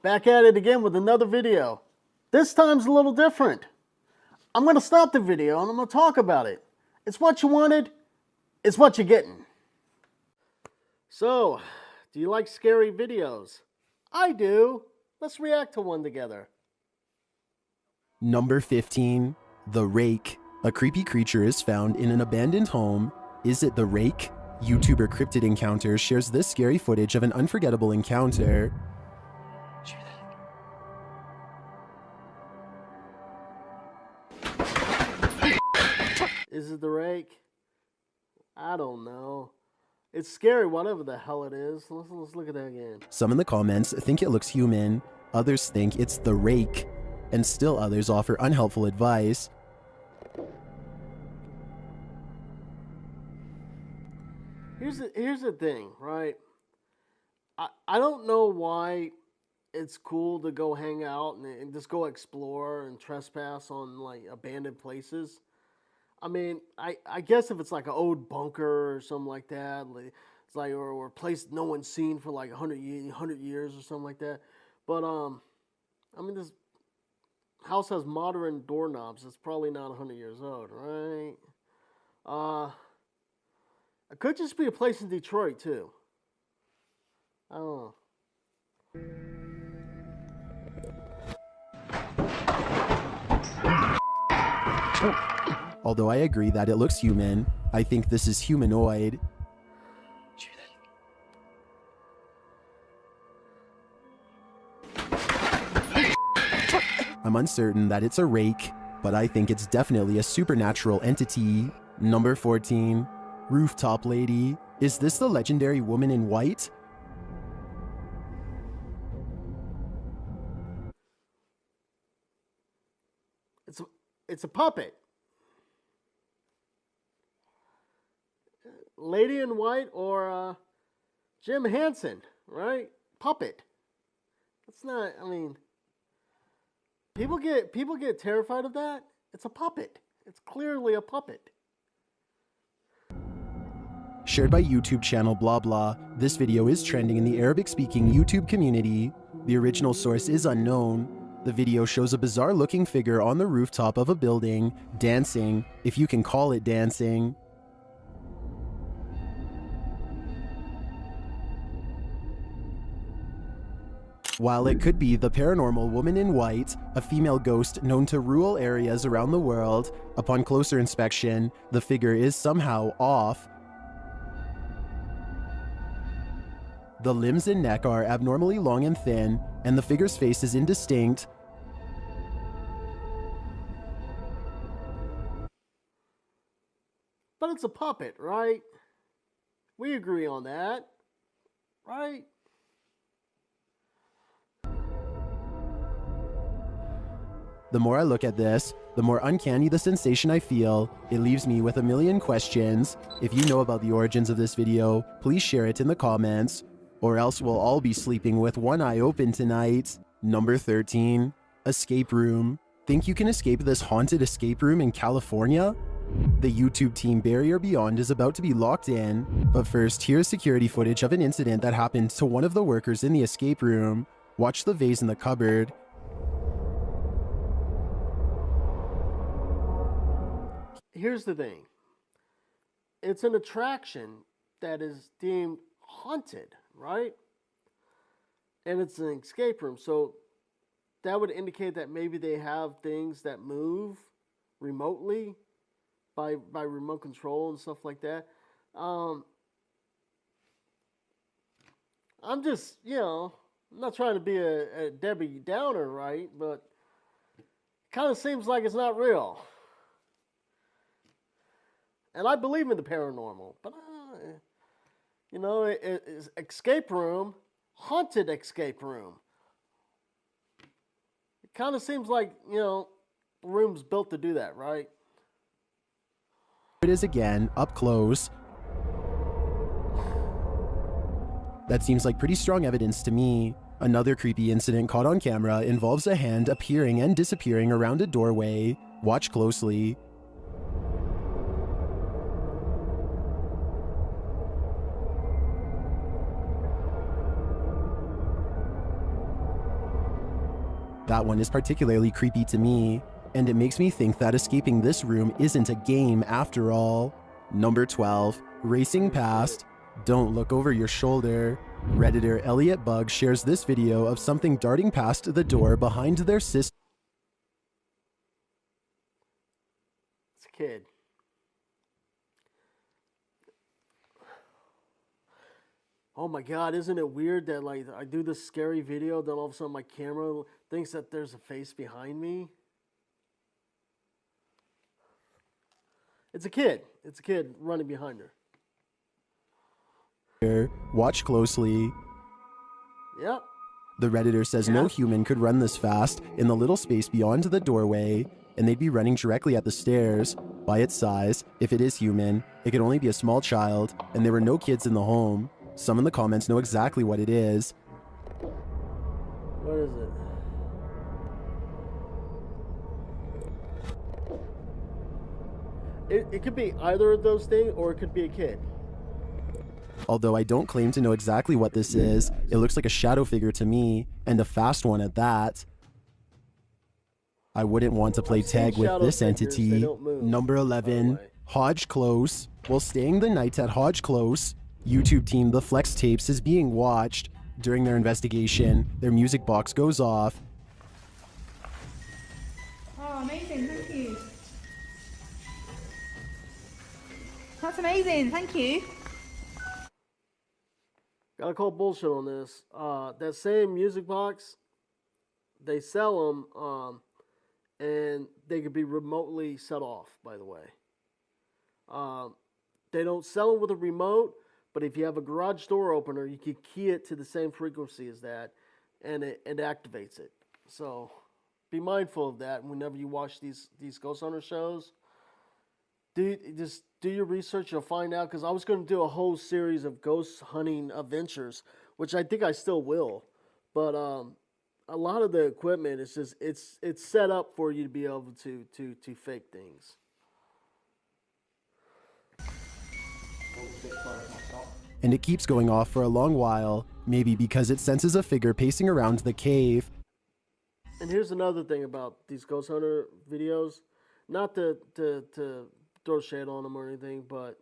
Back at it again with another video. This time's a little different. I'm going to stop the video and I'm going to talk about it. It's what you wanted, it's what you're getting. So, do you like scary videos? I do. Let's react to one together. Number 15, The Rake. A creepy creature is found in an abandoned home. Is it the Rake? YouTuber Cryptid Encounters shares this scary footage of an unforgettable encounter. Is it the Rake? I don't know. It's scary, whatever the hell it is. Let's look at that again. Some in the comments think it looks human, others think it's the Rake, and still others offer unhelpful advice. Here's the thing, right? I don't know why it's cool to go hang out and just go explore and trespass on like abandoned places. I mean, I guess if it's like an old bunker or something like that, it's like or a place no one's seen for like 100 years or something like that. But I mean, this house has modern doorknobs. It's probably not 100 years old, right? It could just be a place in Detroit too. I don't know. Although I agree that it looks human, I think this is humanoid. I'm uncertain that it's a rake, but I think it's definitely a supernatural entity. Number 14, Rooftop Lady. Is this the legendary woman in white? It's a puppet. Lady in White or Jim Henson, right? Puppet. That's not. I mean, people get terrified of that. It's a puppet. It's clearly a puppet. Shared by YouTube channel blah blah, this video is trending in the Arabic-speaking YouTube community. The original source is unknown. The video shows a bizarre-looking figure on the rooftop of a building, dancing, if you can call it dancing. While it could be the paranormal woman in white, a female ghost known to rural areas around the world, upon closer inspection, the figure is somehow off. The limbs and neck are abnormally long and thin, and the figure's face is indistinct. But it's a puppet, right? We agree on that, right? The more I look at this, the more uncanny the sensation I feel. It leaves me with a million questions. If you know about the origins of this video, please share it in the comments, or else we'll all be sleeping with one eye open tonight. Number 13, Escape Room. Think you can escape this haunted escape room in California? The YouTube team Barrier Beyond is about to be locked in, but first, here's security footage of an incident that happened to one of the workers in the escape room. Watch the vase in the cupboard. Here's the thing. It's an attraction that is deemed haunted, right? And it's an escape room, so that would indicate that maybe they have things that move remotely by remote control and stuff like that. I'm just, I'm not trying to be a Debbie Downer, right? But it kind of seems like it's not real. And I believe in the paranormal, but it's escape room, haunted escape room. It kind of seems like, the room's built to do that, right? It is again, up close. That seems like pretty strong evidence to me. Another creepy incident caught on camera involves a hand appearing and disappearing around a doorway. Watch closely. That one is particularly creepy to me, and it makes me think that escaping this room isn't a game after all. Number 12, racing past. Don't look over your shoulder. Redditor Elliot Bug shares this video of something darting past the door behind their sister. It's a kid. Oh my God, isn't it weird that like I do this scary video, then all of a sudden my camera thinks that there's a face behind me? It's a kid. It's a kid running behind her. Watch closely. Yep. The Redditor says no human could run this fast in the little space beyond the doorway, and they'd be running directly at the stairs. By its size, if it is human, it could only be a small child, and there were no kids in the home. Some in the comments know exactly what it is. What is it? It could be either of those things, or it could be a kid. Although I don't claim to know exactly what this is, it looks like a shadow figure to me, and a fast one at that. I wouldn't want to play tag with this entity. Number 11, Hodge Close. While staying the night at Hodge Close, YouTube team The Flex Tapes is being watched. During their investigation, their music box goes off. Oh, amazing, thank you. That's amazing, thank you. Gotta call bullshit on this. That same music box, they sell them, and they could be remotely set off, by the way. They don't sell them with a remote, but if you have a garage door opener, you can key it to the same frequency as that, and it activates it. So be mindful of that whenever you watch these ghost hunter shows. Just do your research. You'll find out, because I was going to do a whole series of ghost hunting adventures, which I think I still will. But a lot of the equipment is just it's set up for you to be able to fake things. And it keeps going off for a long while, maybe because it senses a figure pacing around the cave. And here's another thing about these ghost hunter videos, not to throw shade on them or anything, but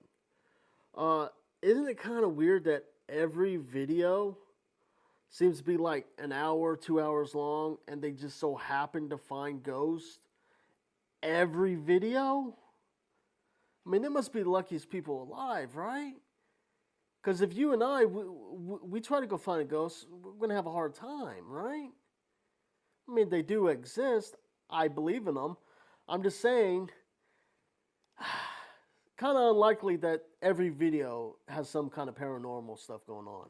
isn't it kind of weird that every video seems to be like an hour, 2 hours long, and they just so happen to find ghosts every video? I mean, they must be the luckiest people alive, right? Because if you and I, we try to go find a ghost, we're going to have a hard time, right? I mean, they do exist. I believe in them. I'm just saying, kind of unlikely that every video has some kind of paranormal stuff going on.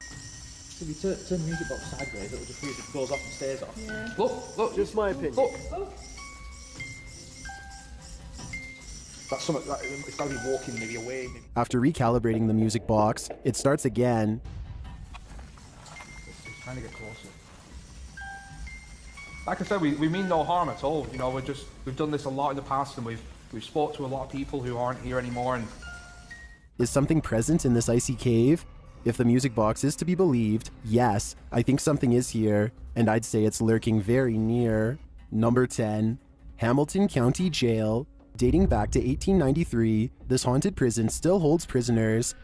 So if you turn the music box sideways, it'll just music goes off and stays off. Yeah. Look, Just my opinion. look. Oh, That's something that it's got to be walking maybe away. Maybe. After recalibrating the music box, it starts again. It's trying to get closer. Like I said, we mean no harm at all. You know, we've done this a lot in the past, and we've spoke to a lot of people who aren't here anymore. And Is something present in this icy cave? If the music box is to be believed, yes, I think something is here, and I'd say it's lurking very near. Number 10, Hamilton County Jail. Dating back to 1893, this haunted prison still holds prisoners.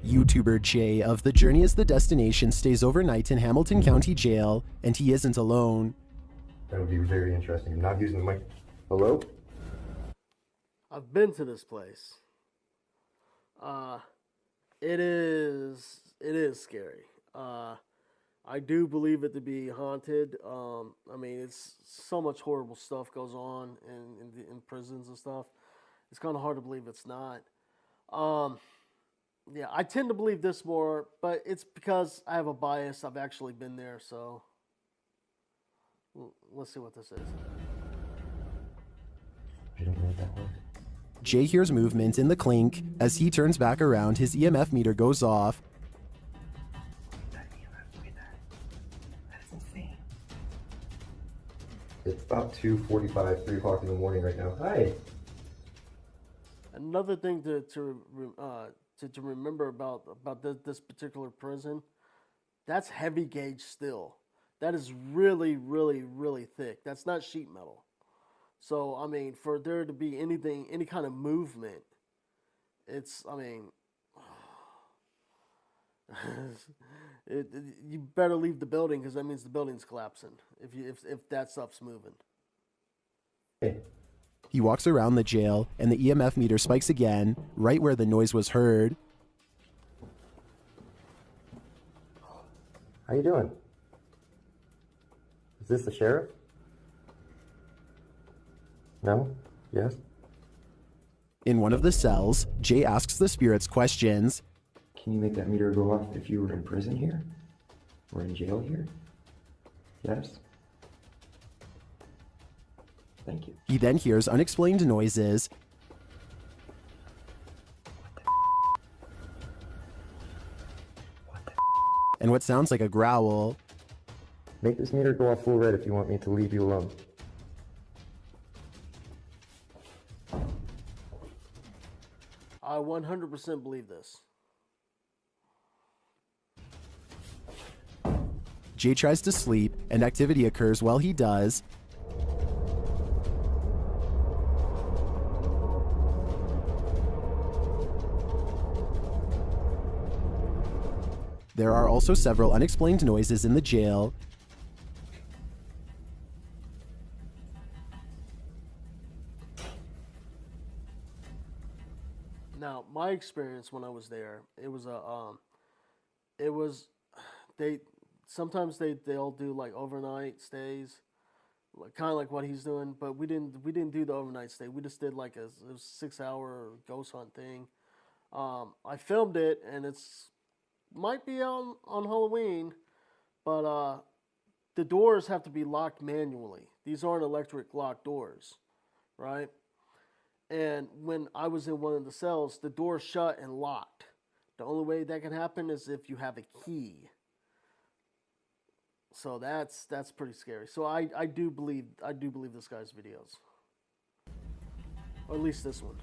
YouTuber Jay of The Journey is the Destination stays overnight in Hamilton County Jail, and he isn't alone. That would be very interesting. I'm not using the mic. Hello? I've been to this place. It is scary. I do believe it to be haunted. I mean, it's so much horrible stuff goes on in prisons and stuff. It's kind of hard to believe it's not. Yeah, I tend to believe this more, but it's because I have a bias. I've actually been there, so let's see what this is. I don't know what that was. Jay hears movement in the clink. As he turns back around, his EMF meter goes off. It's about 2:45, 3 o'clock in the morning right now. Hi. Another thing to remember about this particular prison, that's heavy gauge still. That is really, really, really thick. That's not sheet metal. So, I mean, for there to be anything, any kind of movement, it's, I mean, you better leave the building because that means the building's collapsing if that stuff's moving. Hey, He walks around the jail, and the EMF meter spikes again, right where the noise was heard. how you doing? Is this the sheriff? No? Yes? In one of the cells, Jay asks the spirits questions. Can you make that meter go off if you were in prison here? Or in jail here? Yes? Thank you. He then hears unexplained noises. And what sounds like a growl. Make this meter go off full red if you want me to leave you alone. I 100% believe this. Jay tries to sleep, and activity occurs while he does. There are also several unexplained noises in the jail. Now, my experience when I was there, it was they sometimes they'll do like overnight stays, like, kind of like what he's doing, but we didn't do the overnight stay. We just did like a 6-hour ghost hunt thing. I filmed it, and it's might be on Halloween, but the doors have to be locked manually. These aren't electric locked doors, right? And when I was in one of the cells, the door shut and locked. The only way that can happen is if you have a key. So that's pretty scary. So I do believe this guy's videos, or at least this one.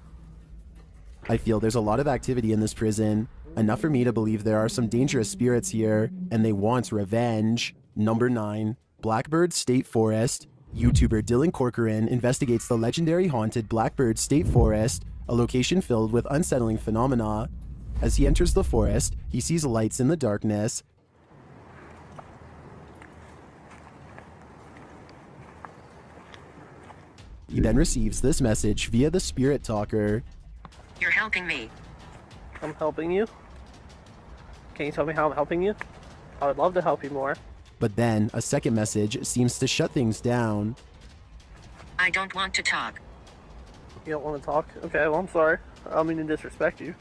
I feel there's a lot of activity in this prison, enough for me to believe there are some dangerous spirits here, and they want revenge. Number 9, Blackbird State Forest. YouTuber Dylan Corcoran investigates the legendary haunted Blackbird State Forest, a location filled with unsettling phenomena. As he enters the forest, he sees lights in the darkness. He then receives this message via the spirit talker. You're helping me. I'm helping you? Can you tell me how I'm helping you? I would love to help you more. But then, a second message seems to shut things down. I don't want to talk. You don't want to talk? Okay, well, I'm sorry. I don't mean to disrespect you.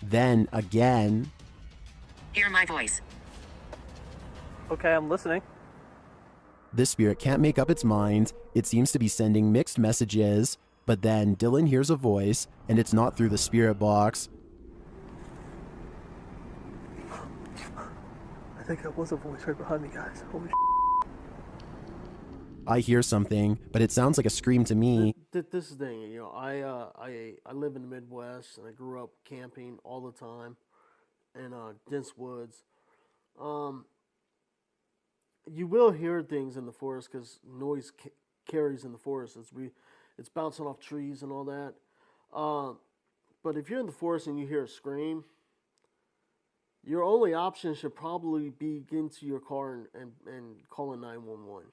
Then, again. Hear my voice. Okay, I'm listening. This spirit can't make up its mind. It seems to be sending mixed messages. But then, Dylan hears a voice, and it's not through the spirit box. I think that was a voice right behind me, guys. Holy I hear something, but it sounds like a scream to me. This is the thing, you know, I live in the Midwest, and I grew up camping all the time in dense woods. You will hear things in the forest because noise carries in the forest. It's bouncing off trees and all that. But if you're in the forest and you hear a scream, your only option should probably be get into your car and call a 911.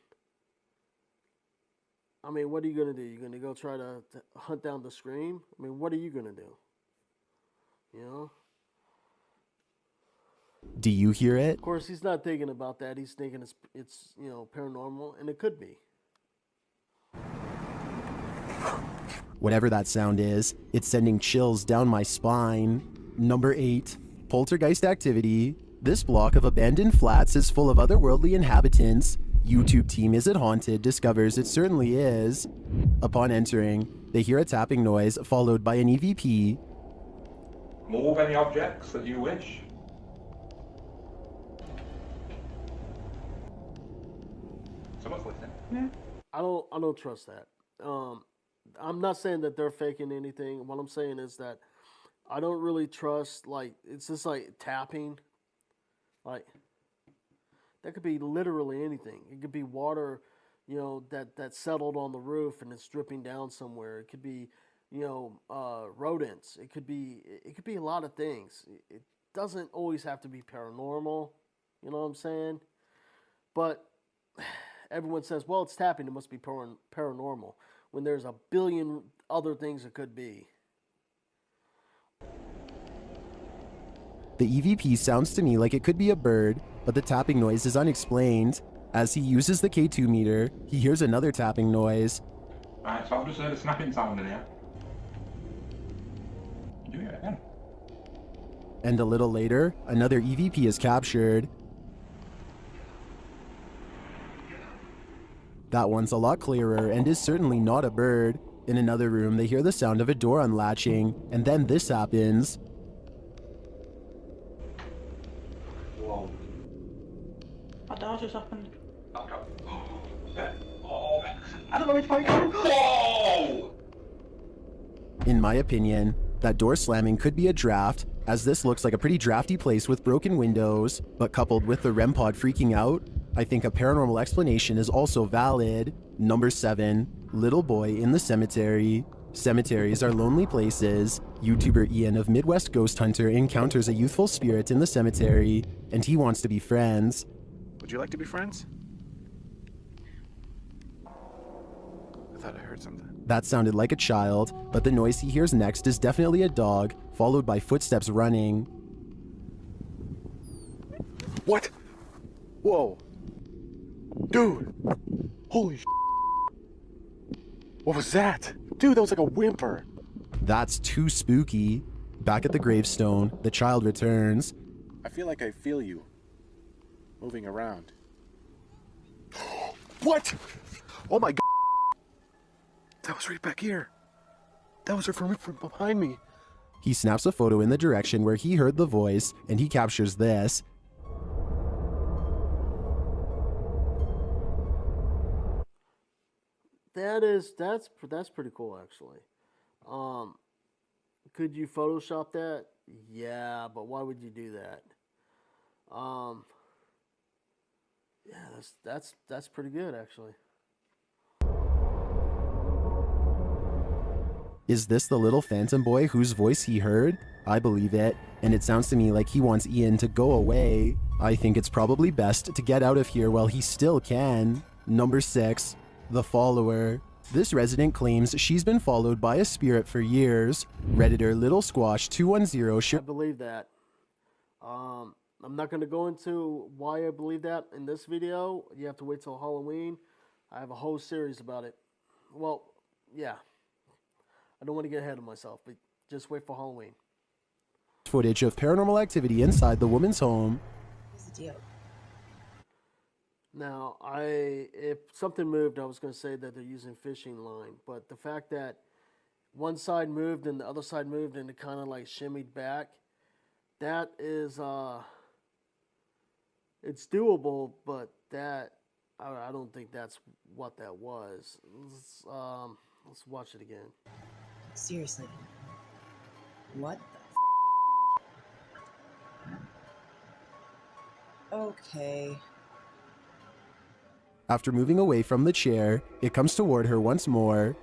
I mean, what are you going to do? You're going to go try to hunt down the scream? I mean, what are you going to do? You know? Do you hear it? Of course, he's not thinking about that. He's thinking it's you know, paranormal, and it could be. Whatever that sound is, it's sending chills down my spine. Number 8, poltergeist activity. This block of abandoned flats is full of otherworldly inhabitants. YouTube team Is It Haunted discovers it certainly is. Upon entering, they hear a tapping noise followed by an EVP. Move any objects that you wish. Someone's listening. I don't trust that. I'm not saying that they're faking anything. What I'm saying is that I don't really trust, like, it's just like tapping. Like, That could be literally anything. It could be water, that settled on the roof and it's dripping down somewhere. It could be, rodents. It could be a lot of things. It doesn't always have to be paranormal. You know what I'm saying? But everyone says, well, it's tapping. It must be paranormal. When there's a billion other things it could be. The EVP sounds to me like it could be a bird, but the tapping noise is unexplained. As he uses the K2 meter, he hears another tapping noise. Right, so I've just heard a snapping sound in here. Do it again. And a little later, another EVP is captured. That one's a lot clearer and is certainly not a bird. In another room, they hear the sound of a door unlatching, and then this happens. Whoa. My door just opened. Oh, I don't know which way to go. whoa! In my opinion, that door slamming could be a draft, as this looks like a pretty drafty place with broken windows, but coupled with the REM pod freaking out, I think a paranormal explanation is also valid. Number 7, little boy in the cemetery. Cemeteries are lonely places. YouTuber Ian of Midwest Ghost Hunter encounters a youthful spirit in the cemetery, and he wants to be friends. Would you like to be friends? I thought I heard something. That sounded like a child, but the noise he hears next is definitely a dog, followed by footsteps running. What? Whoa. Dude. Holy sh**. What was that? Dude, that was like a whimper. That's too spooky. Back at the gravestone, the child returns. I feel like I feel you. Moving around. What? Oh my god. That was right back here. That was from behind me. He snaps a photo in the direction where he heard the voice, and he captures this. That's pretty cool, actually. Could you Photoshop that? Yeah, but why would you do that? Yeah, that's pretty good, actually. Is this the little phantom boy whose voice he heard? I believe it, and it sounds to me like he wants Ian to go away. I think it's probably best to get out of here while he still can. Number 6, the follower. This resident claims she's been followed by a spirit for years. Redditor Little Squash 210 I believe that. I'm not going to go into why I believe that in this video. You have to wait till Halloween. I have a whole series about it. Well, yeah. I don't want to get ahead of myself, but just wait for Halloween. footage of paranormal activity inside the woman's home. What's the deal? Now, if something moved, I was going to say that they're using fishing line, but the fact that one side moved and the other side moved and it kind of like shimmied back, that is, it's doable, but that, I don't think that's what that was. Let's watch it again. Seriously. What the Okay. After moving away from the chair, it comes toward her once more.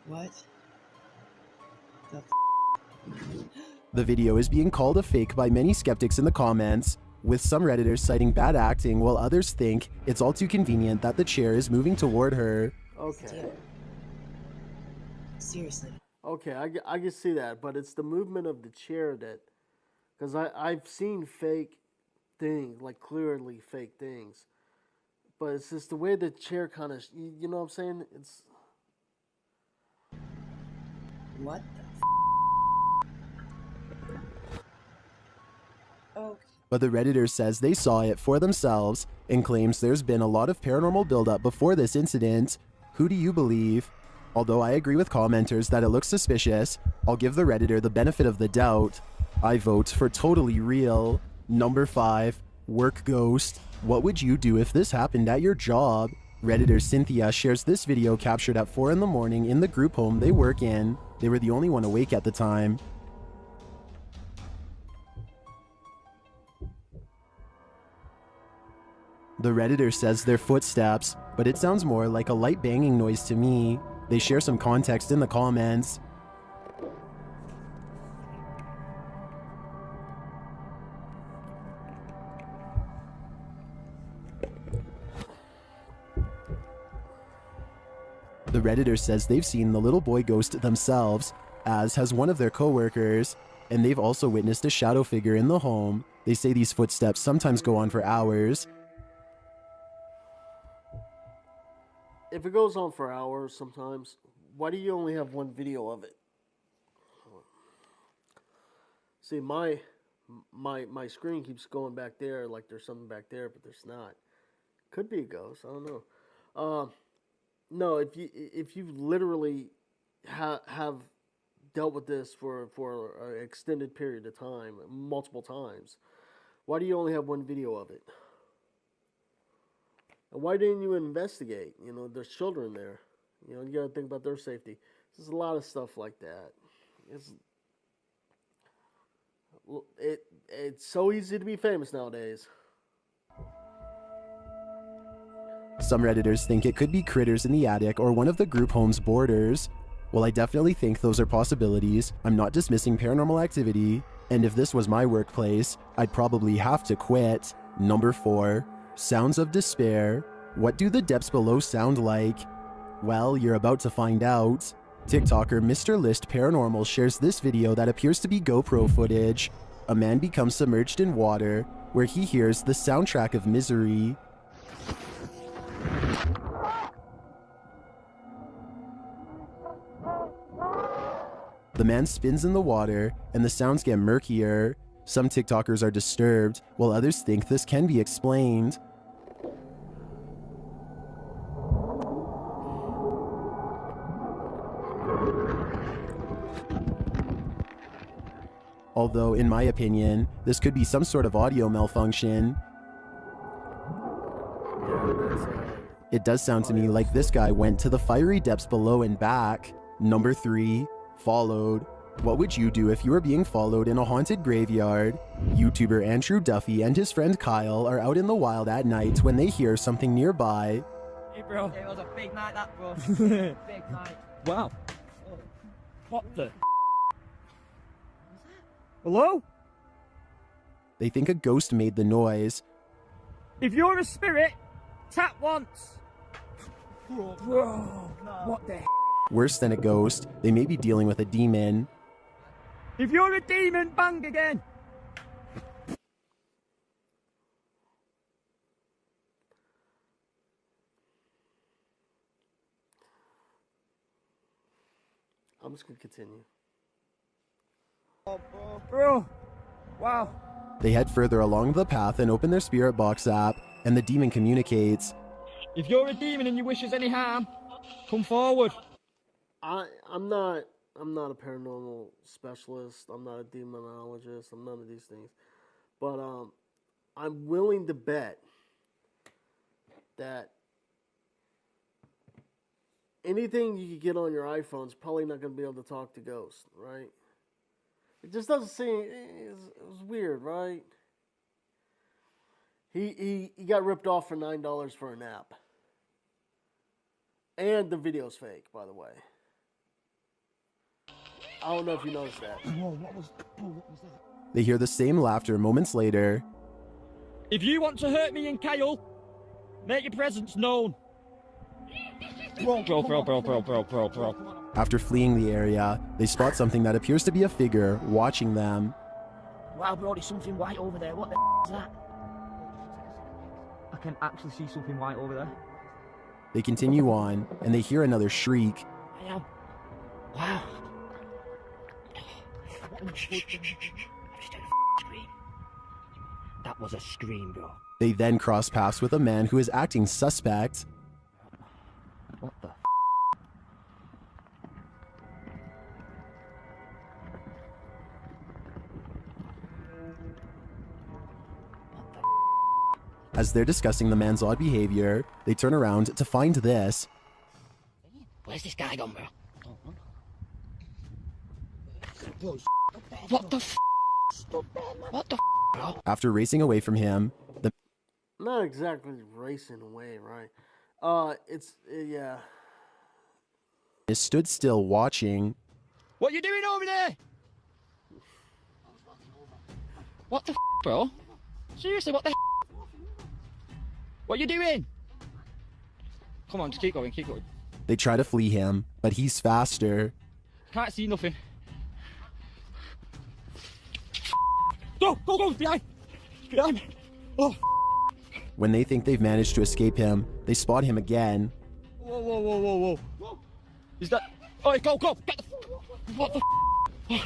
What? The The video is being called a fake by many skeptics in the comments, with some Redditors citing bad acting while others think it's all too convenient that the chair is moving toward her. Okay. Seriously. Okay, I can see that, but it's the movement of the chair that, because I've seen fake things, like clearly fake things, but it's just the way the chair kind of, you know what I'm saying? It's. What the Okay. But the Redditor says they saw it for themselves and claims there's been a lot of paranormal buildup before this incident. Who do you believe? Although I agree with commenters that it looks suspicious, I'll give the Redditor the benefit of the doubt. I vote for totally real. Number 5, work ghost. What would you do if this happened at your job? Redditor Cynthia shares this video captured at 4 in the morning in the group home they work in. They were the only one awake at the time. The Redditor says they're footsteps, but it sounds more like a light banging noise to me. They share some context in the comments. The Redditor says they've seen the little boy ghost themselves, as has one of their co-workers, and they've also witnessed a shadow figure in the home. They say these footsteps sometimes go on for hours. If it goes on for hours sometimes, why do you only have one video of it? See, my screen keeps going back there like there's something back there, but there's not. Could be a ghost. I don't know. No, if you literally have dealt with this for an extended period of time, multiple times, why do you only have one video of it? And why didn't you investigate? You know, there's children there. You know, you got to think about their safety. There's a lot of stuff like that. It's so easy to be famous nowadays. Some Redditors think it could be critters in the attic or one of the group home's boarders. Well, I definitely think those are possibilities. I'm not dismissing paranormal activity, and if this was my workplace, I'd probably have to quit. Number 4, sounds of despair. What do the depths below sound like? Well, you're about to find out. TikToker Mr. List Paranormal shares this video that appears to be GoPro footage. A man becomes submerged in water, where he hears the soundtrack of Misery. The man spins in the water, and the sounds get murkier. Some TikTokers are disturbed, while others think this can be explained. Although, in my opinion, this could be some sort of audio malfunction. It does sound to me like this guy went to the fiery depths below and back. Number 3, followed. What would you do if you were being followed in a haunted graveyard? YouTuber Andrew Duffy and his friend Kyle are out in the wild at night when they hear something nearby. Hey bro. It was a big night that bro. Big night. Wow. What the? Hello? They think a ghost made the noise. If you're a spirit, tap once. Bro, what the? Worse than a ghost, they may be dealing with a demon. If you're a demon, bang again. I'm just gonna continue. Oh, bro. Wow. They head further along the path and open their spirit box app, and the demon communicates. If you're a demon and you wish us any harm, come forward. I'm not a paranormal specialist. I'm not a demonologist. I'm none of these things. But I'm willing to bet that anything you could get on your iPhone is probably not going to be able to talk to ghosts, right? It just doesn't seem. It was weird, right? He got ripped off for $9 for an app, and the video's fake, by the way. I don't know if you noticed that. What was that? They hear the same laughter moments later. If you want to hurt me and Kyle, make your presence known. Bro. After fleeing the area, they spot something that appears to be a figure watching them. Wow, bro, there's something white over there. What the is that? I can actually see something white over there. They continue on, and they hear another shriek. I am. Wow. That was a scream, bro. They then cross paths with a man who is acting suspect. What the? As they're discussing the man's odd behavior, they turn around to find this. Where's this guy gone, bro? What the? What the, bro? After racing away from him, the not exactly racing away, right? Yeah. Is stood still watching. What you doing over there? What the bro? Seriously, what the What you doing? Come on, just keep going, keep going. They try to flee him, but he's faster. Can't see nothing. Go, go, go, behind! Behind! Oh, When they think they've managed to escape him, they spot him again. whoa, whoa, whoa, whoa, whoa. Is that... Oh, go, go! Get the... What the oh,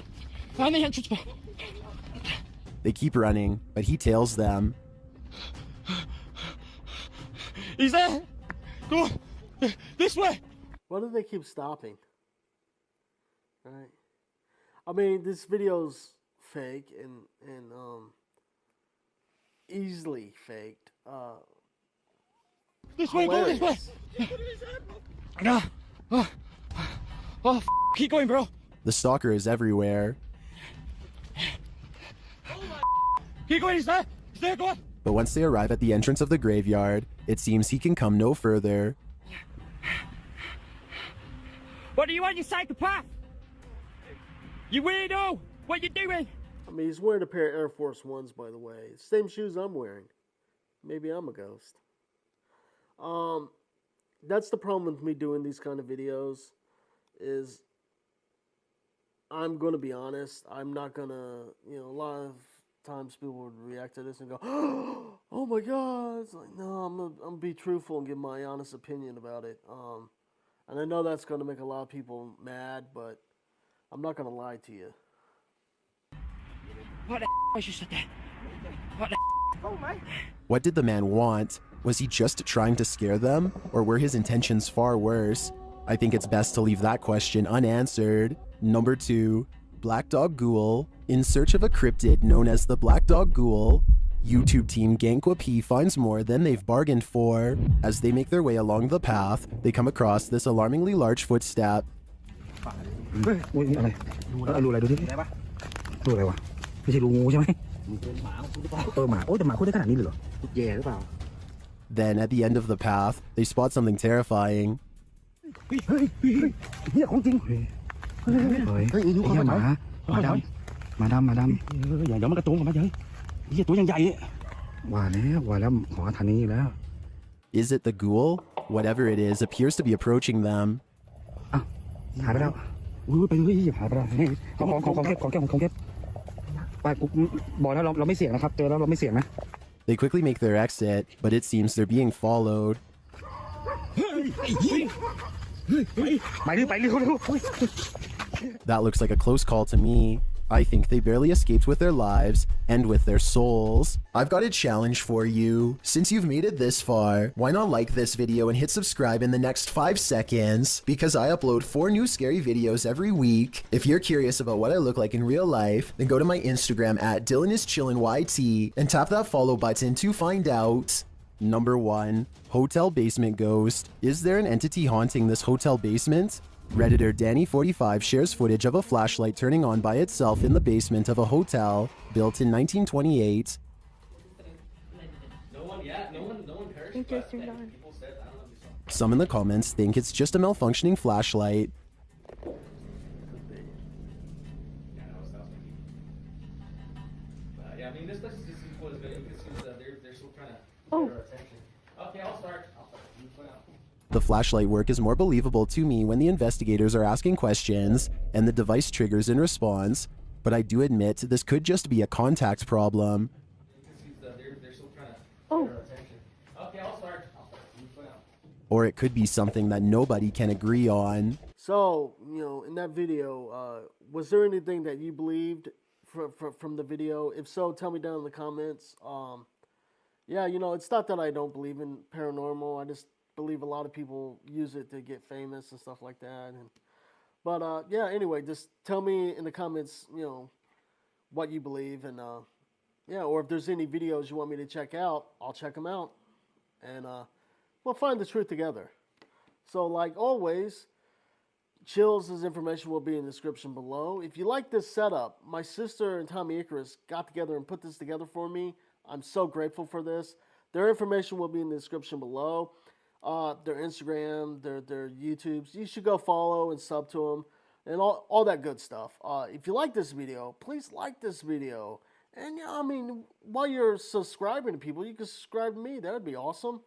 find the entrance. They keep running, but he tails them. He's there! Go! This way! Why do they keep stopping? Right. I mean, this video's fake and easily faked. This way, go this way! No. Keep going, bro. The stalker is everywhere, Keep going, he's there! He's there, go on! but once they arrive at the entrance of the graveyard, it seems he can come no further. What do you want, you psychopath? You weirdo! What you doing? I mean, he's wearing a pair of Air Force Ones, by the way. Same shoes I'm wearing. Maybe I'm a ghost. That's the problem with me doing these kind of videos, is I'm going to be honest. I'm not going to, a lot of times people would react to this and go, oh my God. It's like, no, I'm going to be truthful and give my honest opinion about it. And I know that's going to make a lot of people mad, but I'm not going to lie to you. What the was you said that? What the Oh, mate. What did the man want? Was he just trying to scare them, or were his intentions far worse? I think it's best to leave that question unanswered. Number 2, Black Dog Ghoul. In search of a cryptid known as the Black Dog Ghoul, YouTube team Gankwa P finds more than they've bargained for. As they make their way along the path, they come across this alarmingly large footstep. อะไรรูอะไรดูดิรูอะไรวะไม่ใช่รูงูใช่ไหมหมาโอ้แต่หมาพูดได้ขนาดนี้เลยเหรอแย่หรือเปล่า Then, at the end of the path, they spot something terrifying. เฮ้ยเฮียของจริงเฮ้ยอายุเข้ามาหมาดำอย่าย้อมมันกระตุ้งออกมาเฮ้ยเฮียตัวยังใหญ่ว่าแล้วขอทางนี้แล้ว Is it the ghoul? Whatever it is appears to be approaching them. อ้าวหายไปแล้วไปหายไปแล้วของเก็บไปกูบอกแล้วเราไม่เสี่ยงนะครับเจอแล้วเราไม่เสี่ยงนะ They quickly make their exit, but it seems they're being followed. ไปเร็ว That looks like a close call to me. I think they barely escaped with their lives and with their souls. I've got a challenge for you. Since you've made it this far, why not like this video and hit subscribe in the next 5 seconds? Because I upload 4 new scary videos every week. If you're curious about what I look like in real life, then go to my Instagram at DylanIsChillinYT and tap that follow button to find out. Number 1. Hotel Basement Ghost. Is there an entity haunting this hotel basement? Redditor Danny45 shares footage of a flashlight turning on by itself in the basement of a hotel built in 1928. Some in the comments think it's just a malfunctioning flashlight. Yeah, I mean, this place is just as cool as video. You can see that they're still trying to get our attention. Okay, I'll start. The flashlight work is more believable to me when the investigators are asking questions and the device triggers in response, but I do admit this could just be a contact problem. You can see that they're still trying to get our attention. Okay, I'll start. Or it could be something that nobody can agree on. So, in that video, was there anything that you believed from the video? If so, tell me down in the comments. Yeah, it's not that I don't believe in paranormal. I just believe a lot of people use it to get famous and stuff like that. But yeah, anyway, just tell me in the comments, what you believe, and yeah, or if there's any videos you want me to check out, I'll check them out, and we'll find the truth together. So, like always, Chills' information will be in the description below. If you like this setup, my sister and Tommy Icarus got together and put this together for me. I'm so grateful for this. Their information will be in the description below. Their Instagram, their YouTubes. You should go follow and sub to them and all that good stuff. If you like this video, please like this video. And yeah, I mean, while you're subscribing to people, you can subscribe to me. That would be awesome.